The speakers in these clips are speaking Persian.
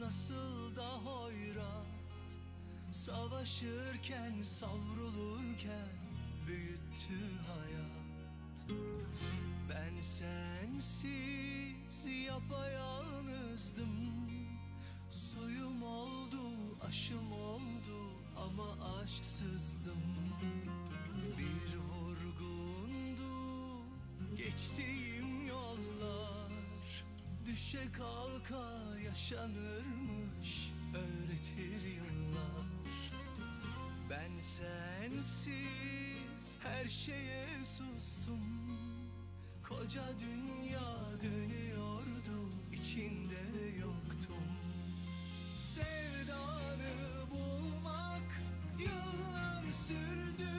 nasıl da hoyrat, savaşırken savrulurken büyüttü hayat. Ben sensiz yapayalnızdım, suyum oldu, aşım oldu ama aşksızdım. Bir vurgundu geçtiğim yollar, düşe kalka yaşanırmış öğretir yıllar. Ben sensiz her şeye sustum, koca dünya dönüyordu, içinde yoktum. Sevdanı bulmak yıllar sürdü,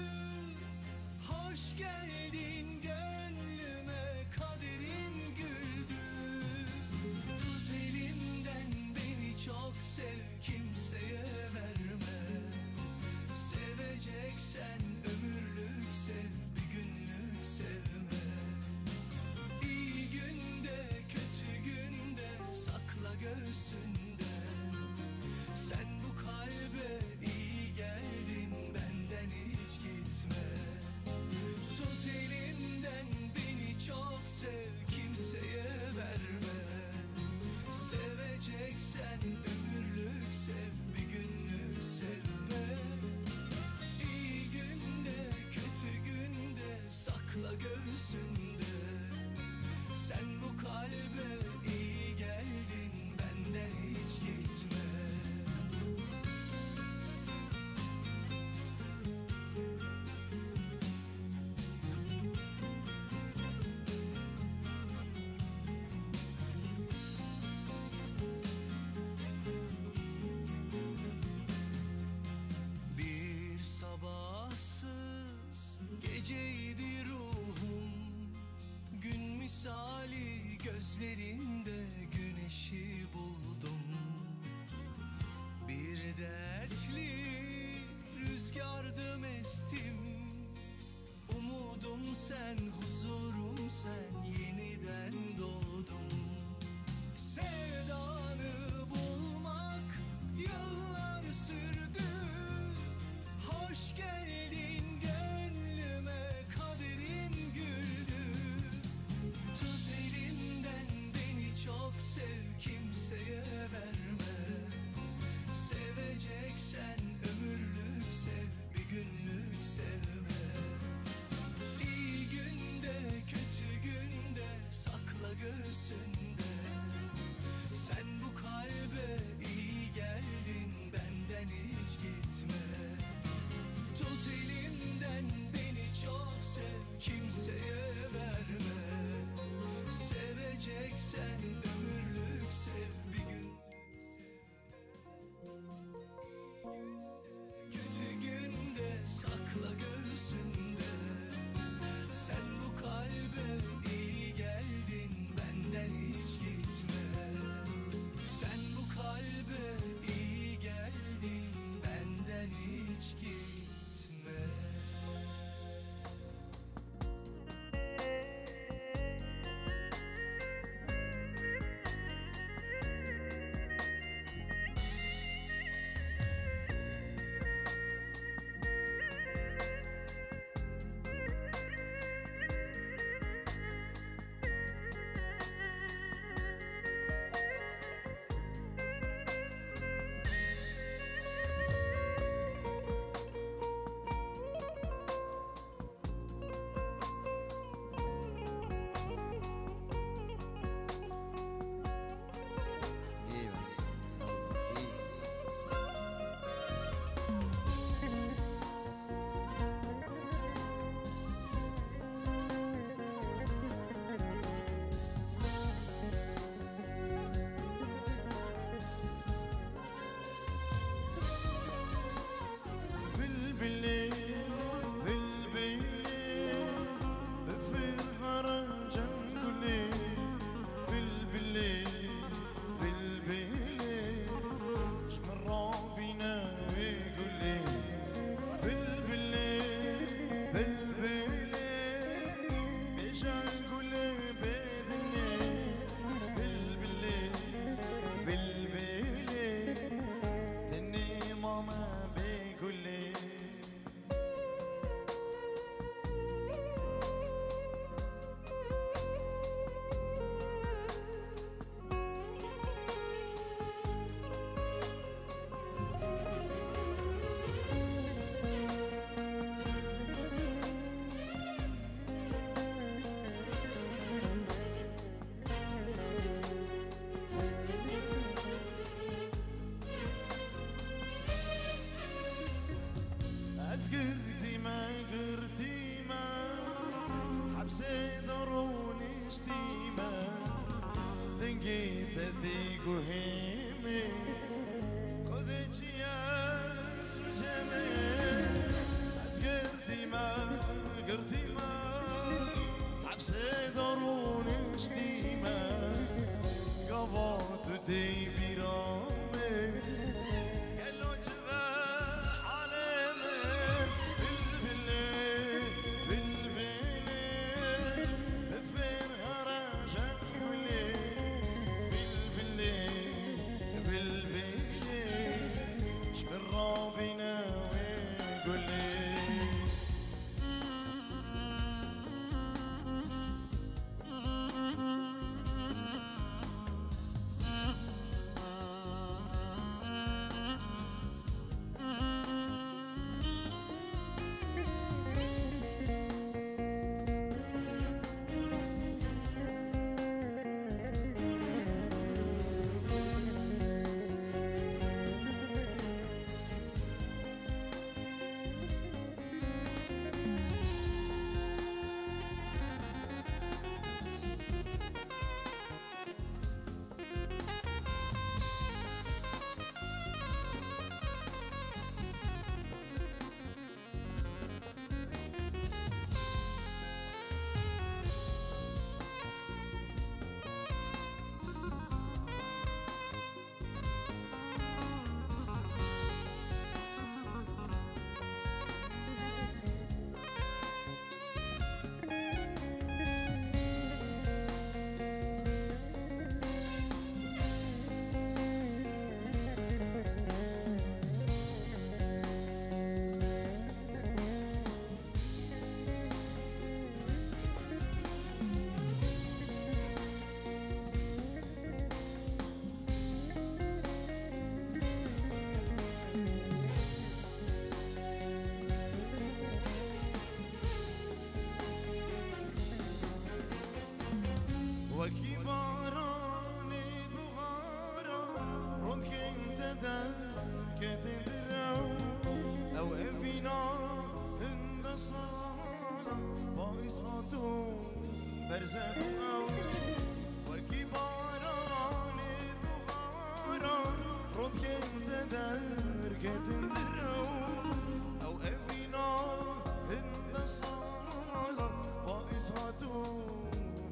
hoş geldin gönlüme, kaderin güldü. Tut elimden beni çok sev, kimseye verme. Seveceksen ömürlük sev, bir günlük sevme. İyi günde kötü günde sakla göğsünde. Sen bu kalbe iyi geldin, benden hiç gitme. Tut elimden beni çok sev, kimseye verme. Seveceksen ömürlük sev, bir günlük sevme. İyi günde kötü günde sakla göğsünde. Sen bu kalbe iyi geldin, benden hiç gitme. Sabahsız geceydi ruhum, gün misali gözlerinde güneşi buldum. Bir dertli rüzgardım estim, umudum sen, huzurum sen, yeniden doğdum. Sevdanı bulmak yıllar sürdü, hoş geldin gönlüme, kaderin güldü. Tut elimden beni çok sev, kimseye verme. Seveceksen ömürlük sev, bir günlük sevme. İyi günde kötü gün تدر كتدرو أو فينا هند صانا بايس هاتو برزقو وكي باران دوغاران رب كتدر كتدرو أو فينا هند صانا بايس هاتو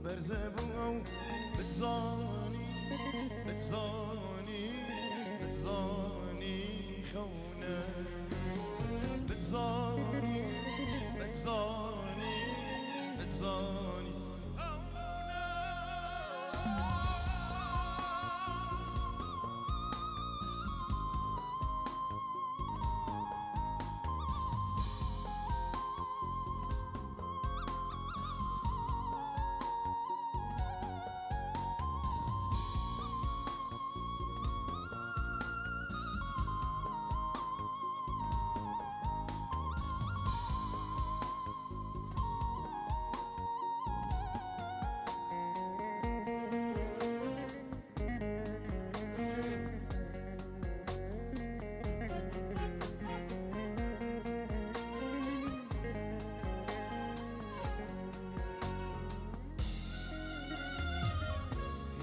برزقو بتزاني بتزاني بتزاني خونا بتزاني بتزاني بتزاني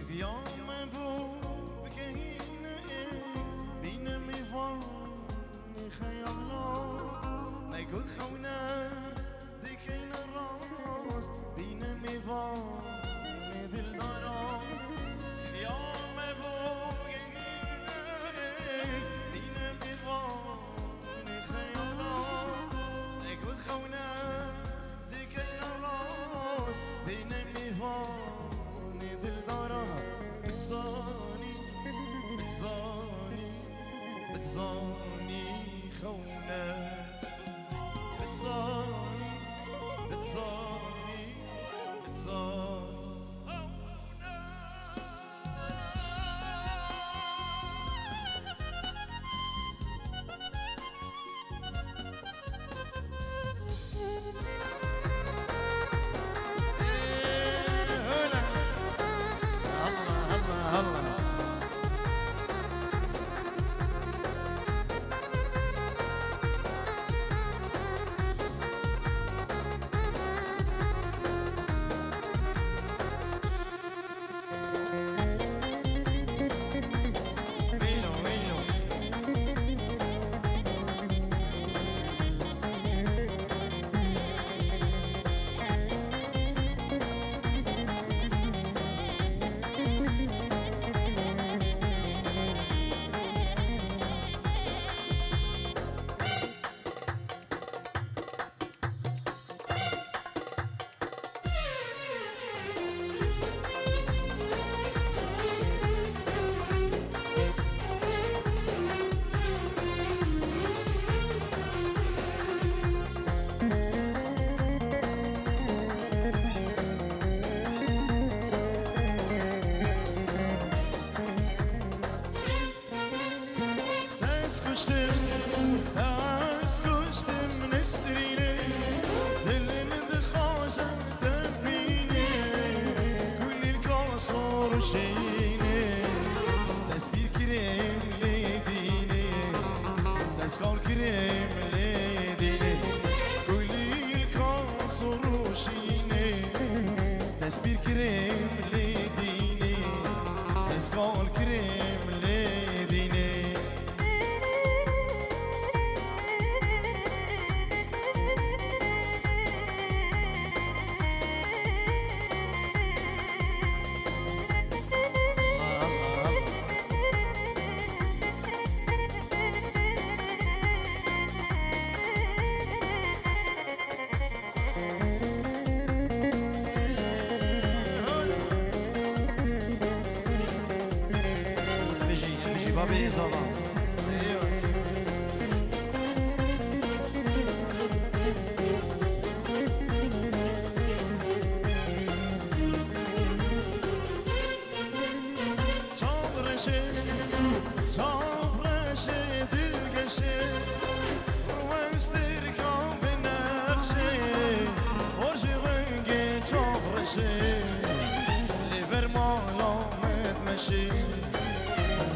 يوم ابوك هنا بين ميفاني خيالات ما يقول خونا ذيكين الراس بين ميفاني ذي الدارات يوم ابوك هنا بين ميفاني خيالات ما يقول خونا ذيكين الراس بين ميفاني ذي الدارات بتزاني بتزاني بتزاني خونا بتزاني بتزاني بتزاني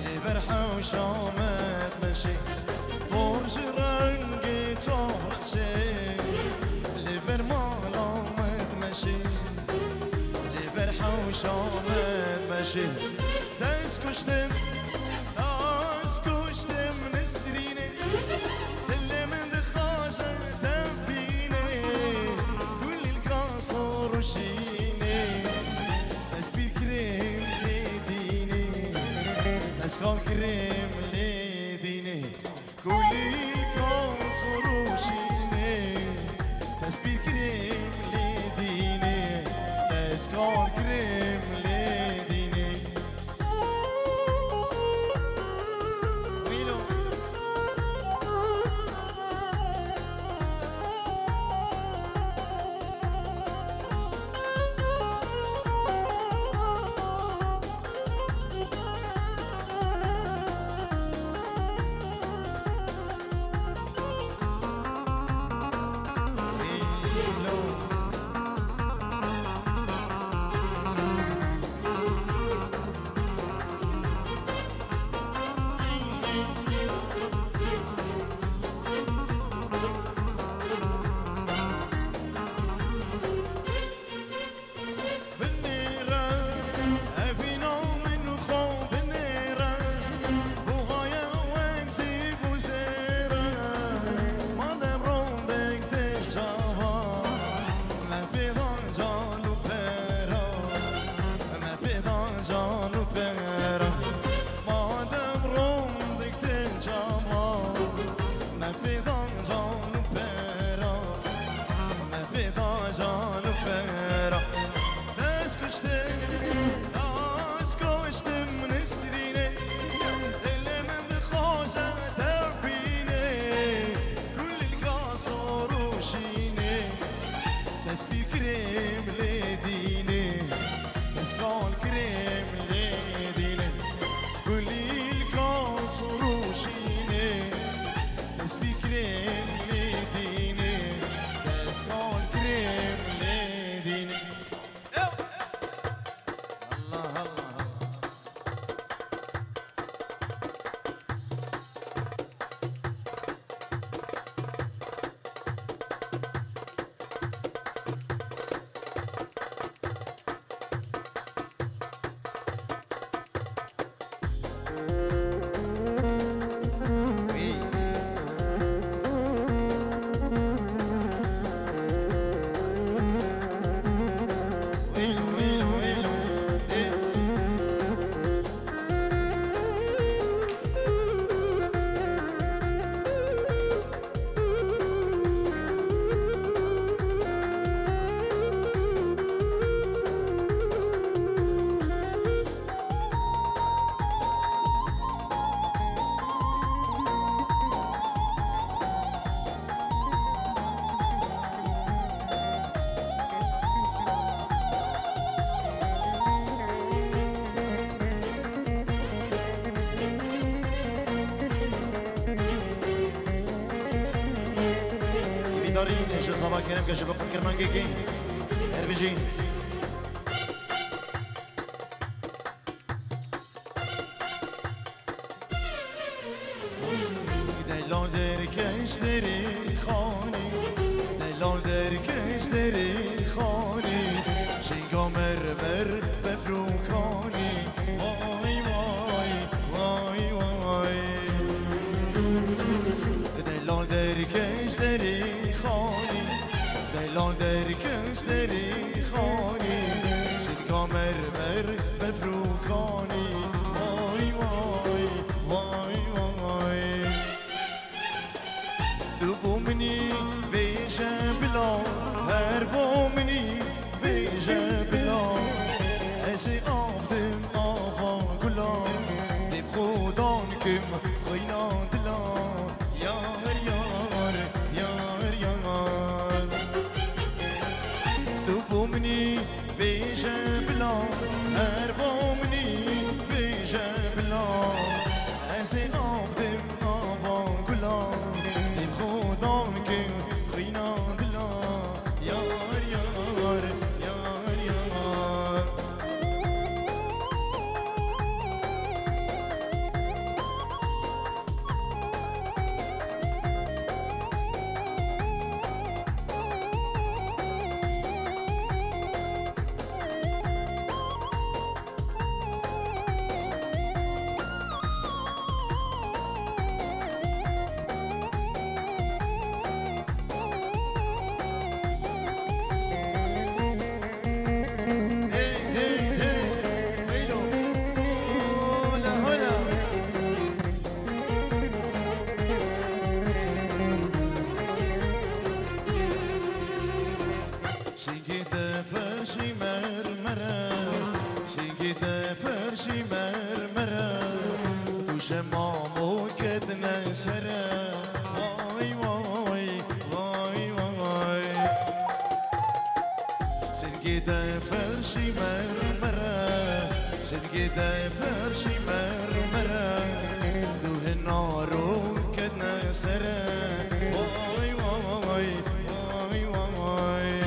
اللي فرحة وشامة بشه دست کشتم نسترینه دل من دخواشه دفینه کل القاس روشینه دست بیر کریم لیدینه دست کال کریم لیدینه کل القاس روشینه دست بیر کریم لیدینه دست کال کریم لیدینه دارین اش صباح کریم که شباب کرمانگی کی اربجین دلال در کشتری خانی دلال در کشتری خانی شنگا مرمر بفروکانی وای وای وای وای دلال در کشتری دلال در کشتری خانی شنگا مرمر بفروکانی وای وای وای وای تو بومنی بیشه بلا هر بومنی بیشه بلا ازی آفتم آفا گلا دیم خودان کم خوینا دلا یار یار یار یار تو بومنی بیشه بلا هر بومنی بیشه بلا ازی آفتم آفا گلا دیم خودان کم خوینا دلا یار یار یار یار موكدنا سرا واي واي واي واي سلقيدا فرشي مرمرة سلقيدا فرشي مرمرة دوه النار وكدنا سرا واي واي واي واي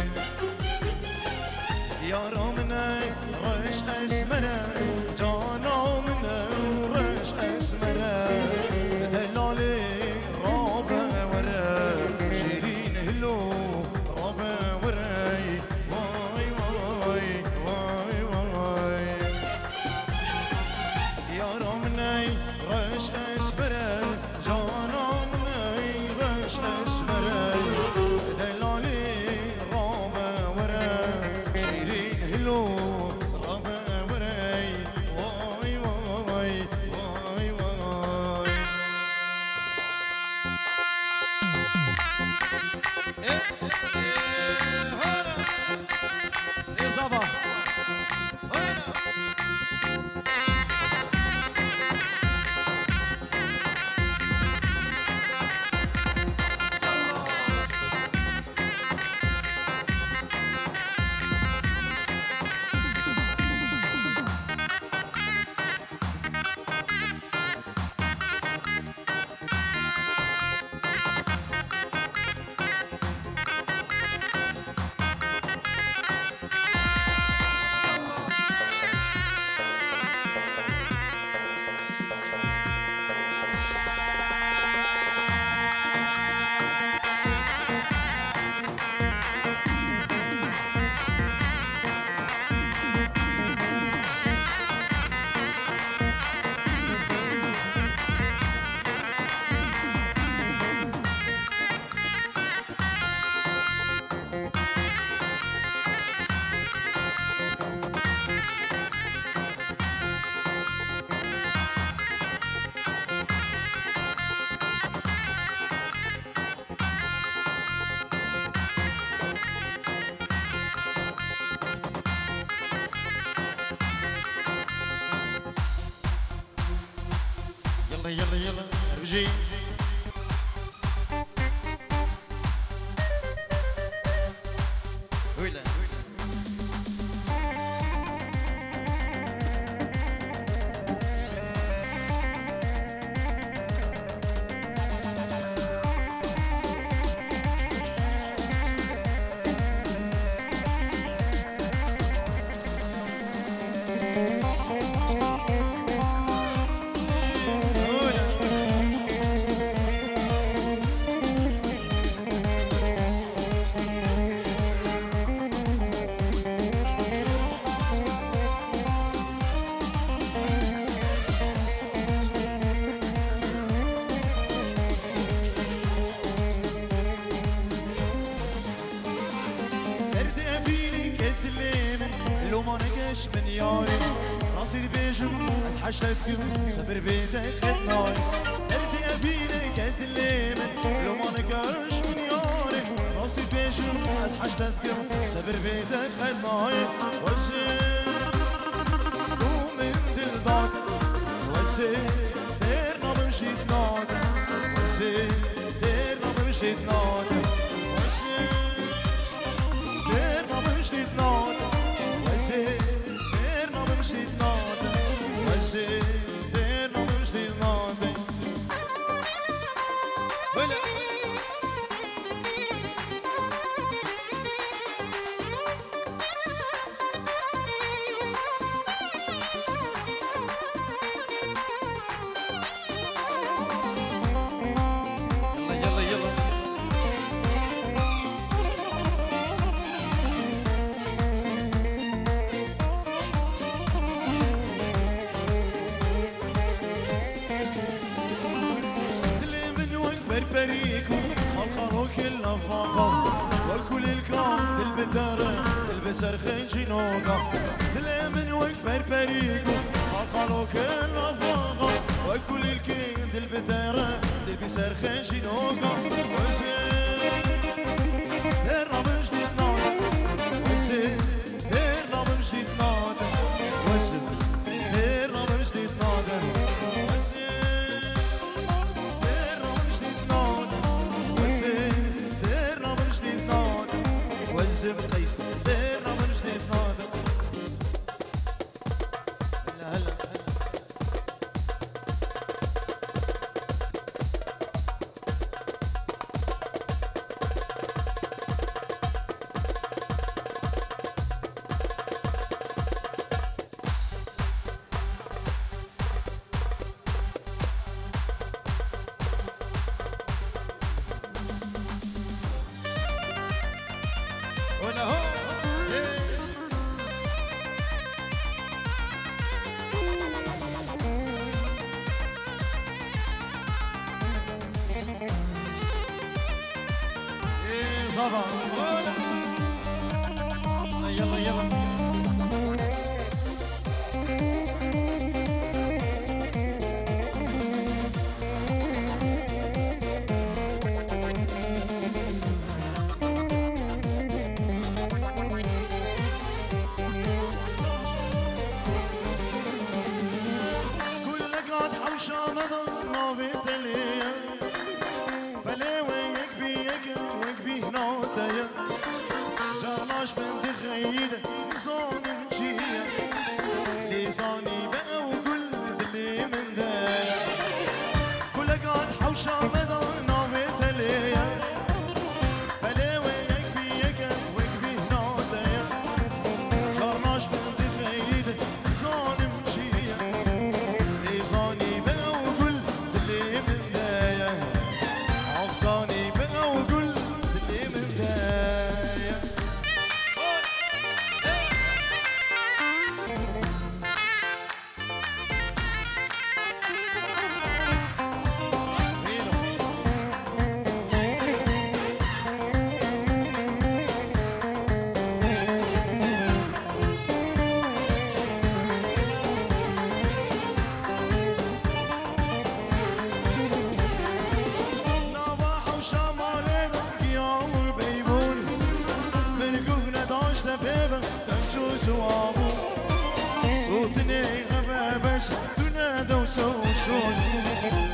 يا رامنا رش اسمنا جانا منا رش اسمنا دلالي رابع ورا شيرين هلو رابع وراي واي واي واي واي يا رامنا رش اسمنا جانا منا رش اسمنا دلالي رابع ورا شيرين هلو رابع وراي واي واي واي واي هلا يا صبا هلا يلا يلا يلا بجي ويلا من ياري راسي بيجم اسحشتكم سبر بيتك خدناي قلبي افينك اتلم لو ما نكرش من ياري راسي بيجم اسحشتكم سبر بيتك خدناي وسير من دلدك وسير ديرنا بمشيت نادا وسير ديرنا بمشيت نادا وسير ديرنا بمشيت نادا وسير مشيت نادا وسير مشيت نادا ولا يلا يلا بربريكو خلخلو كل فاقا وكل الكام البدارة تلبس رخيجي نوقا من وك بربريكو خلخلو كل فاقا وكل الكام البدارة تلبس رخيجي نوقا وزير الرب جديد نادا وزير الرب جديد نادا وزير الرب جديد نادا وزير ورزم قيس ديرنا من جديد نادر هلا هلا ولا هو صبا يلا يلا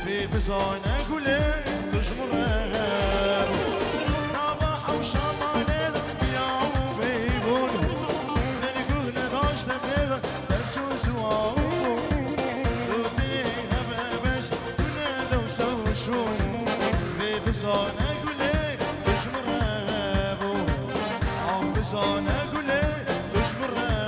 في بزانة قولي تجمرها نضاح وشمالين بياو بيبون نلقون داشت بيبا تبجوز واو تودي هبابش تنادو سوشون في بزانة قولي تجمرها عم بزانة قولي تجمرها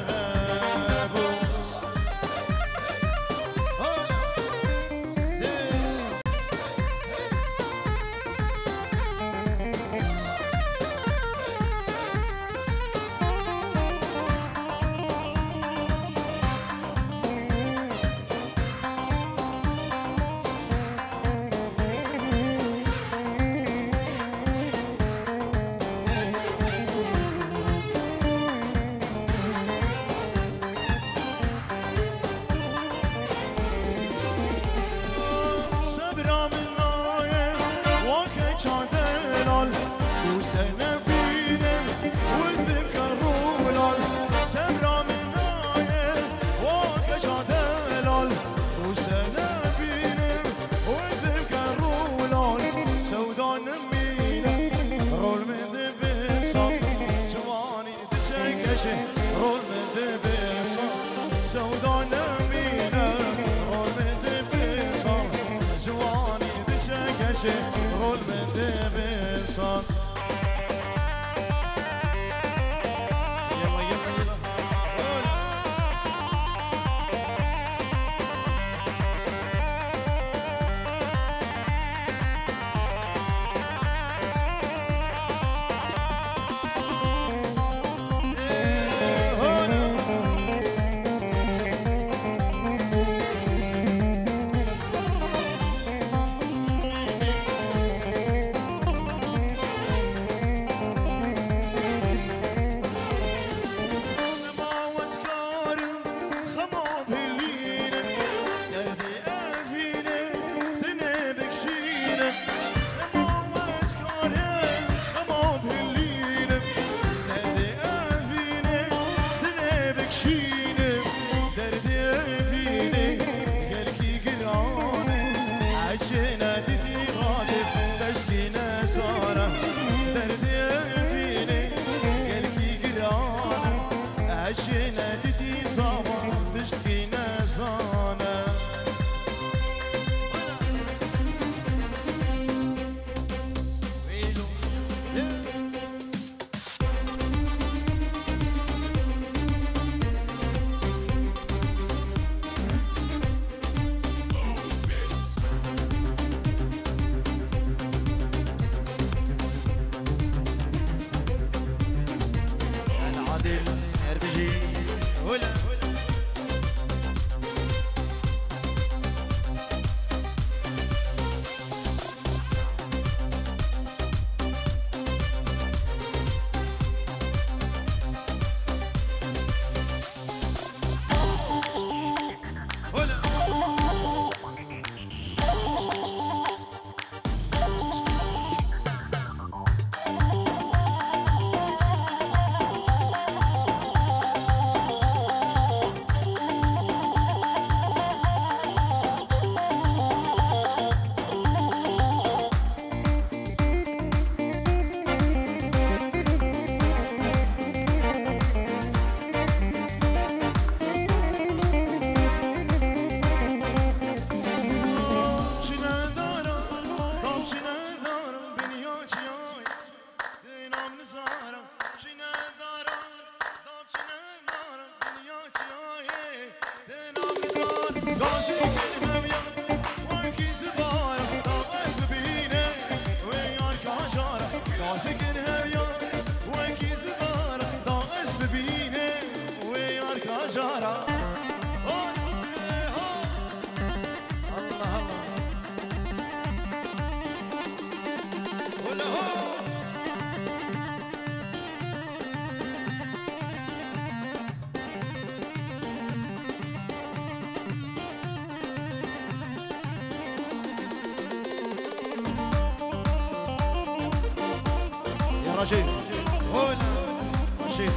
رول من دبسان يلا يلا يلا رشيد رشيد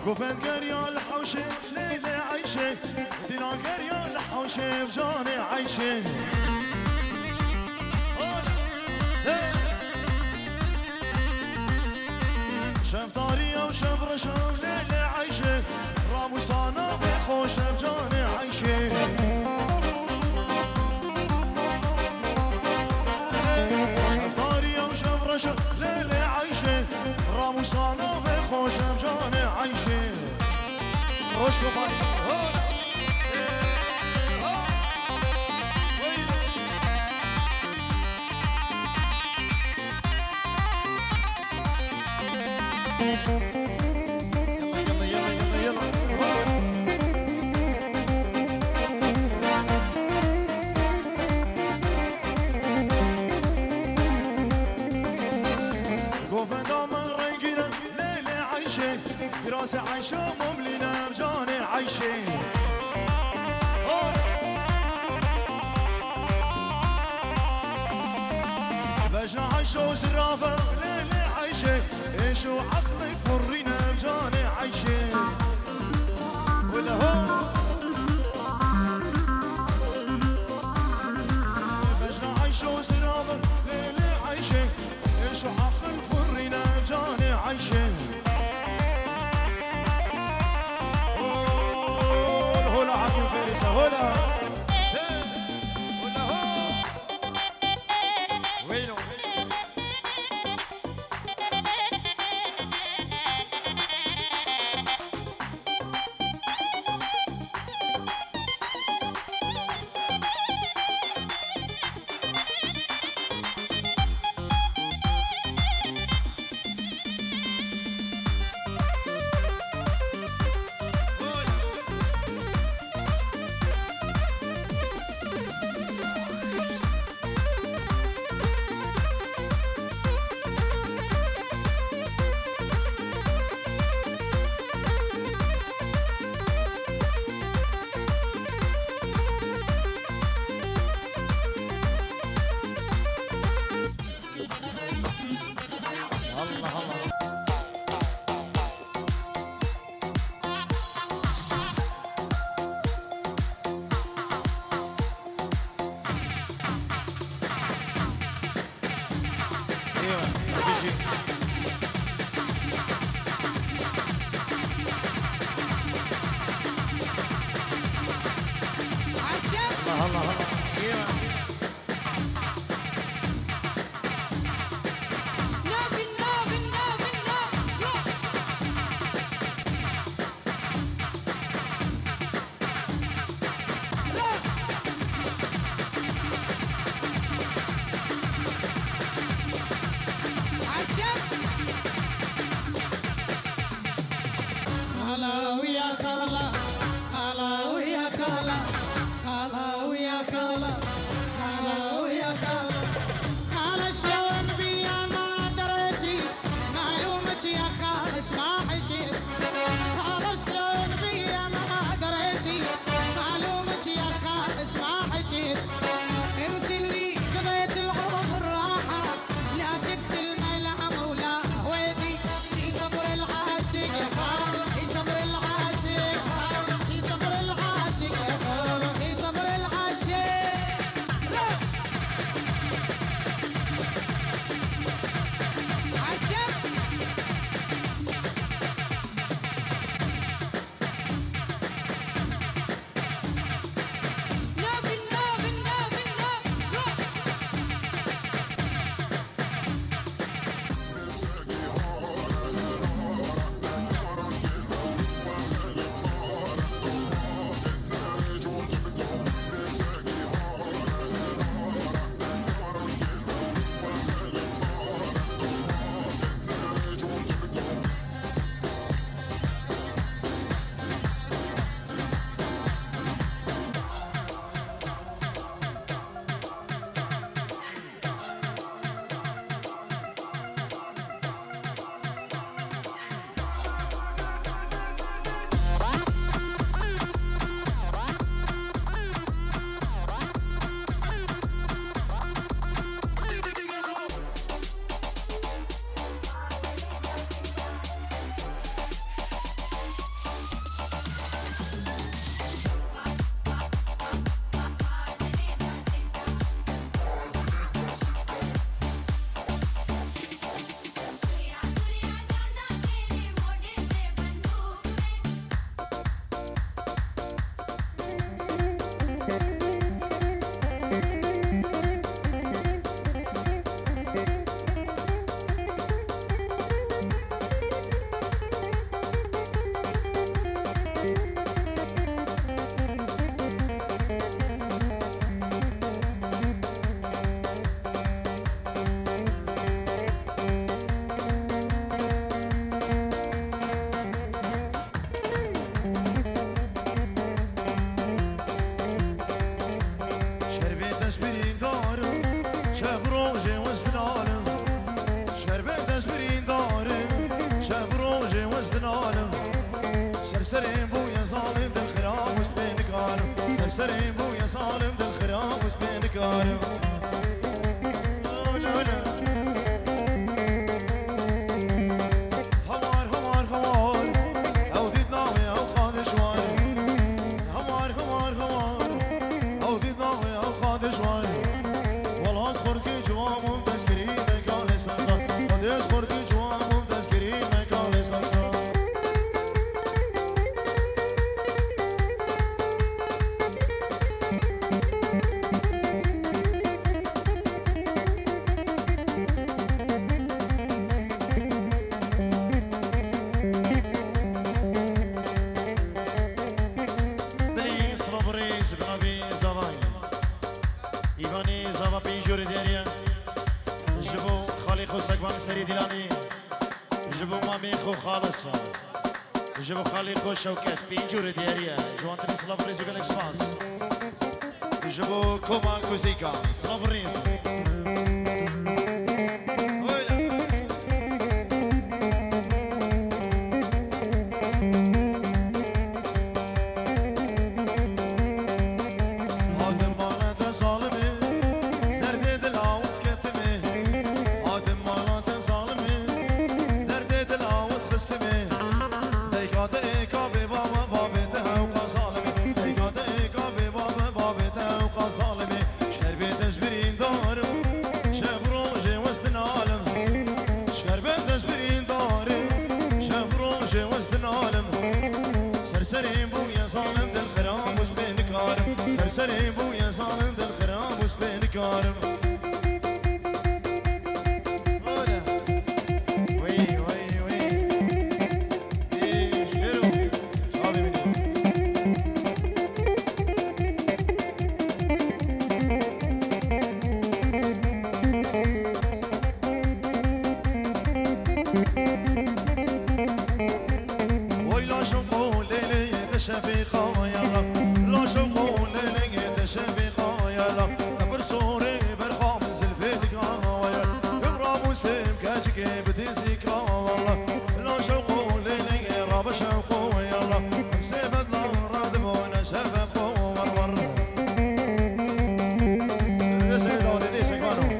گفتن گریا لحوشه لیل عیشه دینا گریا لحوشه بجان عیشه شفتاری و شبرشم لیل عیشه راموسانا بخوش بجان عیشه شفتاری و شبرشم لیل عیشه راموسانا بخوش بجان عیشه روش کمانی يلا يلا يلا يلا گفتن دامن رنگینه لیل عیشه راس عیشه مملینه جان عیشه بجنا عیشه و سرافه لیل عیشه ایشو عقلك فرينا جان عيشه ولا هو بجنا عيشه وسرابه ليل عيشه ايشو عقل فرينا جان عيشه هلا عقل فارسه هلا هلا سرسرين بويا ظالم دل خرام وش بين قارم سرسرين بويا ظالم دل خرام وش بين قارم همار همار همار او ديد ناوي او خاد شوار همار همار همار او ديد ناوي او خاد شوار والله اصبر كي جوامم تذكري مقالي صرصر قد اصبر كي جوامم تذكري مقالي صرصر سري ديلاني جبوا مامي خو خالص جبوا خالي خو شوكت بينجور دياريا جوان تري سلاف ريزو بالاكسبانس جبوا كوما كوزيكا سلاف ريزو سرسرين بويا دكارم هلا وي وي وي ايش غيرو شعبي مني وي لا شوقو ليلي تشفيقا يا رب لا شوقو ليلي تشفيقا يا رب برسوري برخام زلفيتك ويا يبرا موسم كاجك بديزيك والله لا شوقو ليلي راب شوقو يا رب مسيبت لا رادب وانا شفقو ورور يا سيد والدي سكانو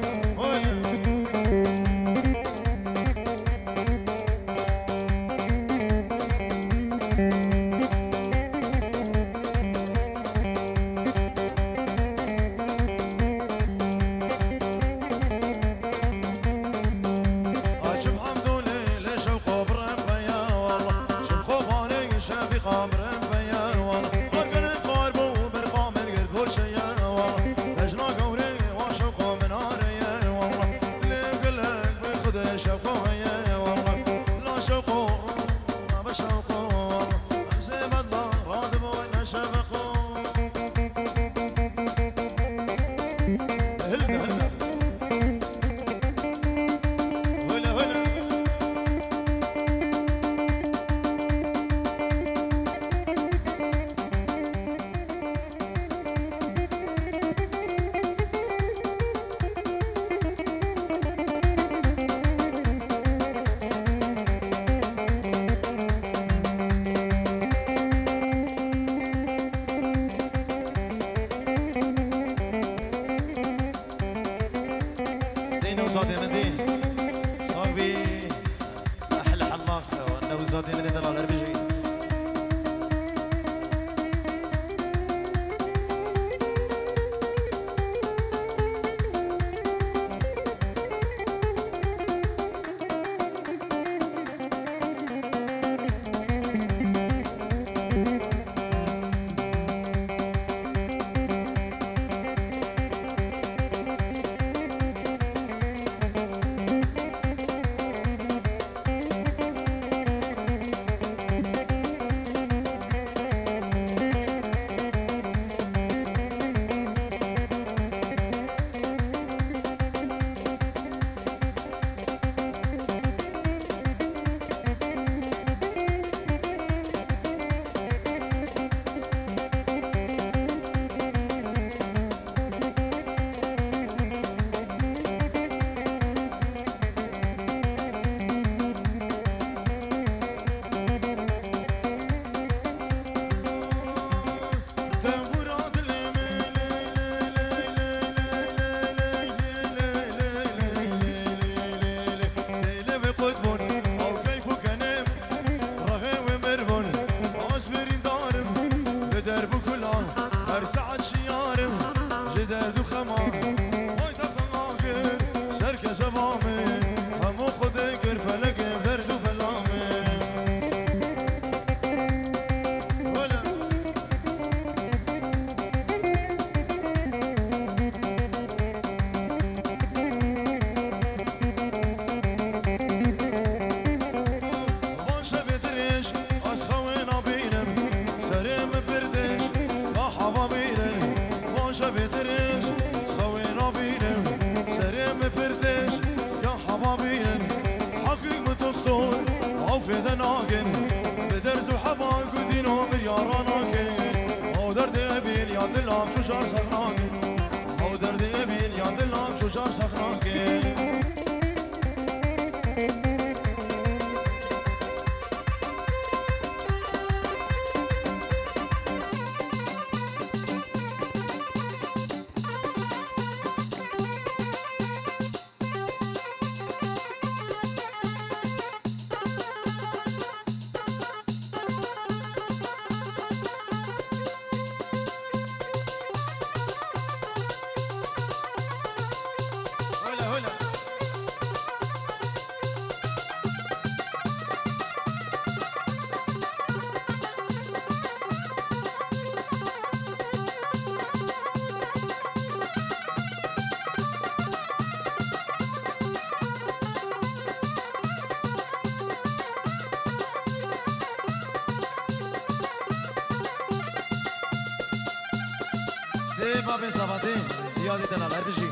ايه بابي صباتين زيادة دلال هربجي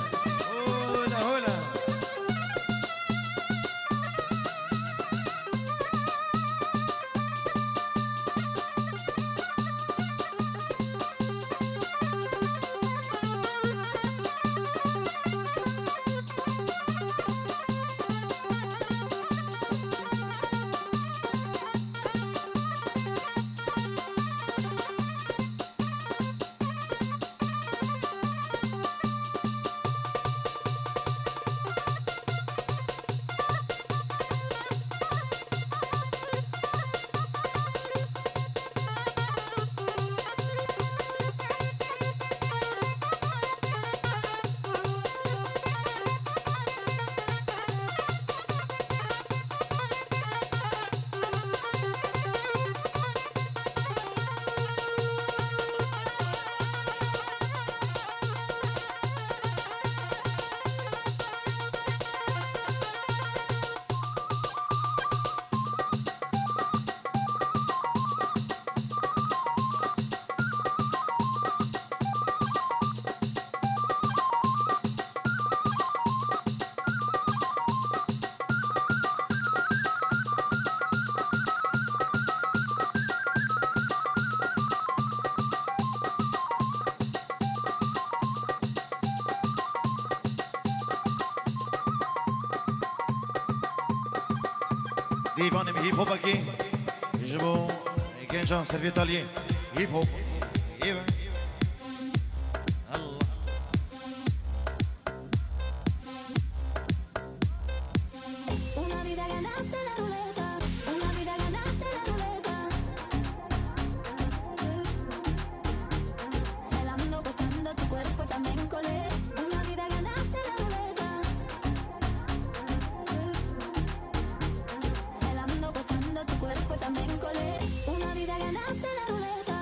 هولا هولا ديفان هيب هوب اكي يجيبوا كنجان سيرفي ايطاليين هيب هوب ايوه الله Una vida ganaste la ruleta, una vida ganaste la ruleta. Bailando, gozando tu cuerpo flamenco le. Una vida ganaste la ruleta. Bailando, gozando tu cuerpo flamenco le. Una vida ganaste la ruleta.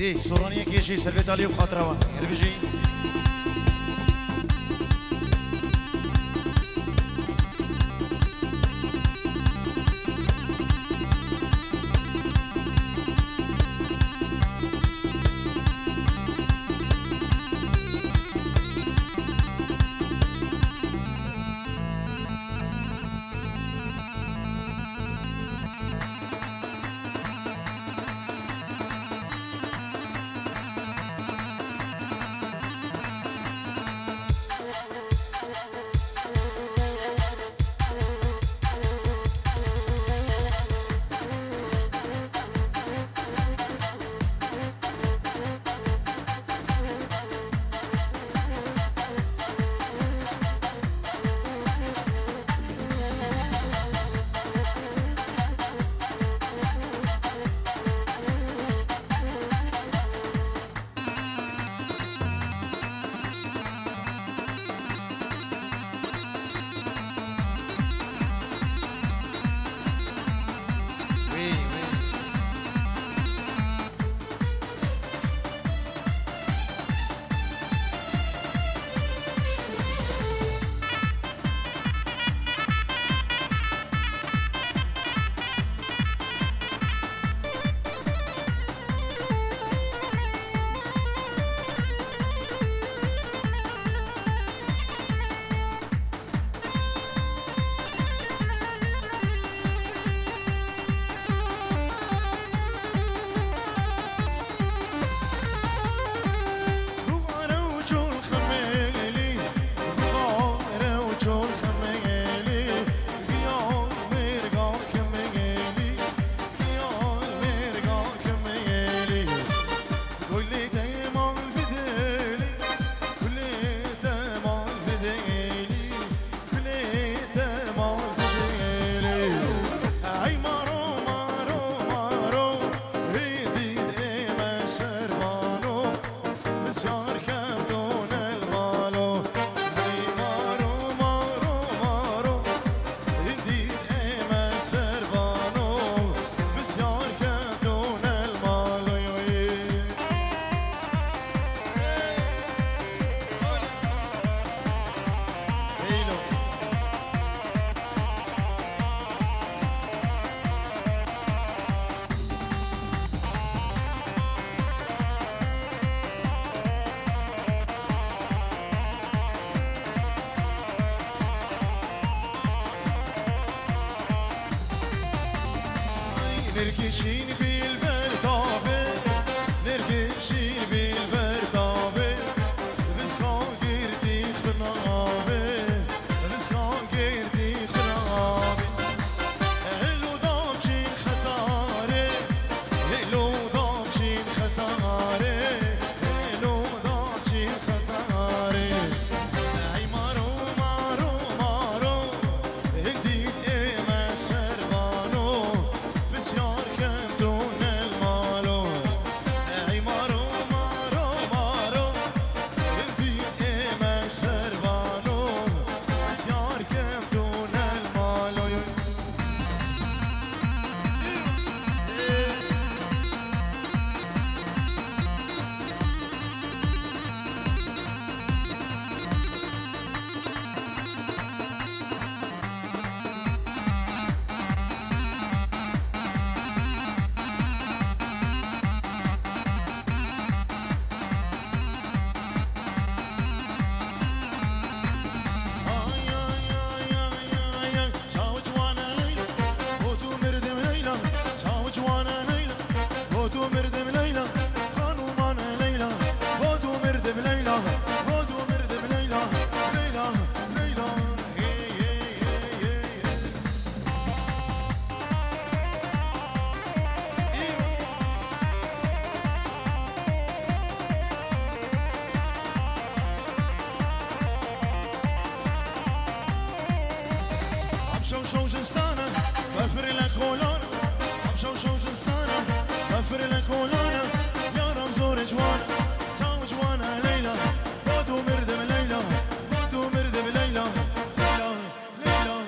دي سورانية كيشي سلفيت عليه بخاطره يربجي نركشين بالبرتافه نركشين بالبرتافه بسكان گردی خنابه بسكان گردی خنابه هلو دامچین خطاره هلو دامچین خطاره هلو دامچین خطاره ای مارو مارو مارو هدید ام سربانو بسیار کم دون المالو ای مارو مارو مارو هدید ام سربانو بسیار کم دون المالو شوشستانه بفر لك هولانا امشو شوشستانه بفر لك هولانا يا رمزور جوانا جاو جوانا ليلى بودو مردم ليلى بودو مردم ليلى ليلى ليلى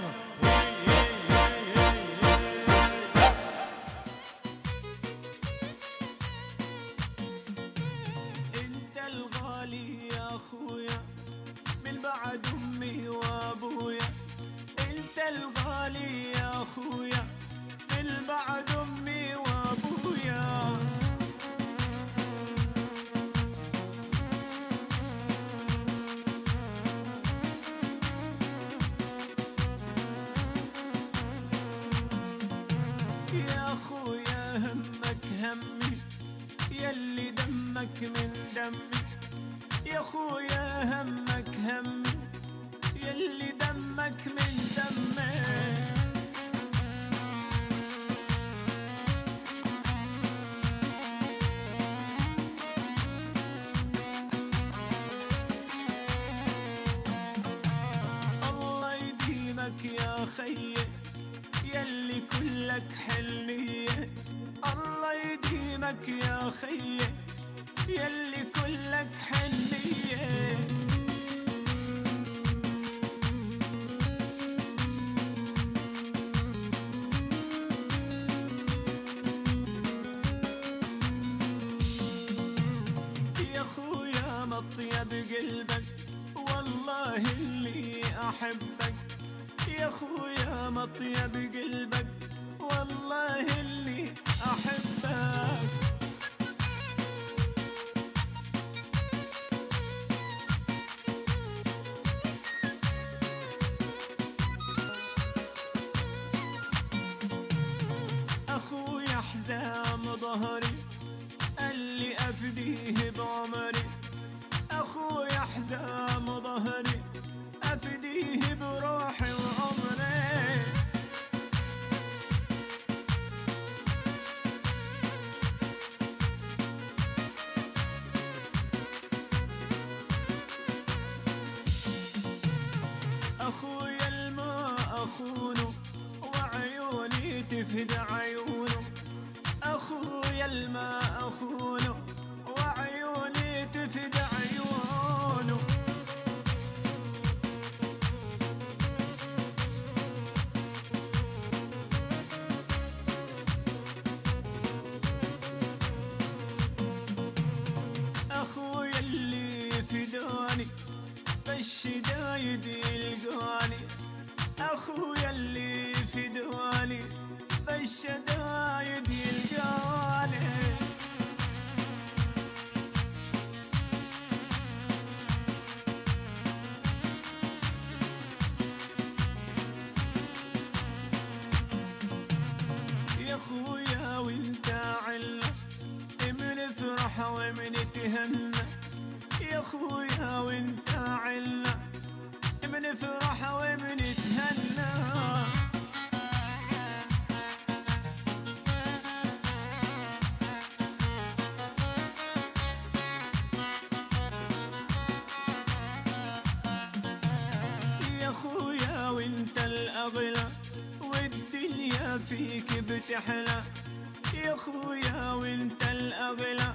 يا الغالي يا اخويا من بعد امي وابويا. يا اخويا همك همي يلي دمك من دمي، يا اخويا همك همي يلي دمك من دمي. الله يديمك يا خيي يلي كلك حنية، الله يديمك يا خيي يلي كلك حنية. يا خويا مطيب قلبك والله اللي احبك، يا خويا مطيب قلبك والله اللي احبك. اخويا حزام ظهري اللي افديه بعمري، اخويا حزام ظهري افديه بروحي وعمري. اخويا الماء اخونه وعيوني تفدى عيونه، اخويا الماء اخونه وعيوني تفدى عيونه. اخويا اللي فداني بالشدايد يلقاني، اخويا اللي فداني بالشدايد يلقاني. يا خويا وانت عنا من فرح ومن تهنى، يا خويا وانت عنا من فرح ومن تهنى. يا خويا وانت الاغلى والدنيا فيك بتحلى، يا خويا وانت الاغلى